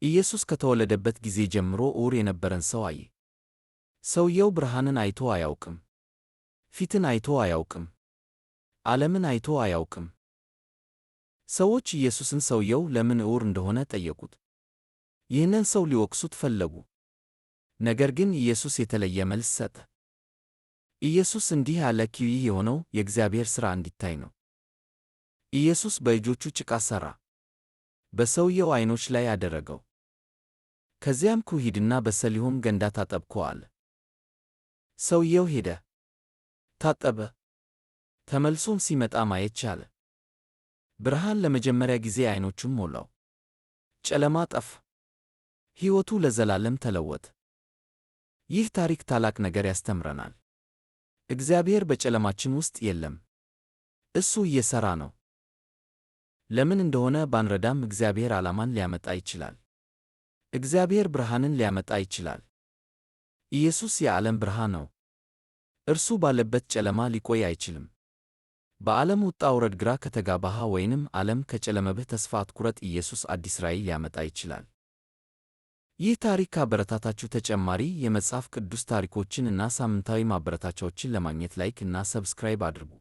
ኢየሱስ ከተወለደበት ጊዜ ጀምሮ ዕውር የነበረን ሰው አየ። ሰውየው ብርሃንን አይቶ አያውቅም። ፊትን አይቶ አያውቅም። ዓለምን አይቶ አያውቅም። ሰዎች ኢየሱስን ሰውየው ለምን ዕውር እንደሆነ ጠየቁት። ይህንን ሰው ሊወቅሱት ፈለጉ። ነገር ግን ኢየሱስ የተለየ መልስ ሰጠ። ኢየሱስ እንዲህ አለ፣ ይህ የሆነው የእግዚአብሔር ሥራ እንዲታይ ነው። ኢየሱስ በእጆቹ ጭቃ ሠራ፣ በሰውየው ዐይኖች ላይ አደረገው። ከዚያም ሂድና በሰሊሆም ገንዳ ታጠብከው አለ። ሰውየው ሄደ፣ ታጠበ፣ ተመልሶም ሲመጣ ማየት ቻለ። ብርሃን ለመጀመሪያ ጊዜ ዐይኖቹን ሞላው። ጨለማ ጠፋ። ሕይወቱ ለዘላለም ተለወጠ። ይህ ታሪክ ታላቅ ነገር ያስተምረናል። እግዚአብሔር በጨለማችን ውስጥ የለም። እሱ እየሠራ ነው። ለምን እንደሆነ ባንረዳም እግዚአብሔር ዓላማን ሊያመጣ ይችላል። እግዚአብሔር ብርሃንን ሊያመጣ ይችላል። ኢየሱስ የዓለም ብርሃን ነው። እርሱ ባለበት ጨለማ ሊቆይ አይችልም። በዓለም ውጣ ውረድ ግራ ከተጋባህ ወይንም ዓለም ከጨለመብህ ተስፋ አትቁረጥ። ኢየሱስ አዲስ ራዕይ ሊያመጣ ይችላል። ይህ ታሪክ ካበረታታችሁ ተጨማሪ የመጽሐፍ ቅዱስ ታሪኮችን እና ሳምንታዊ ማበረታቻዎችን ለማግኘት ላይክ እና ሰብስክራይብ አድርጉ።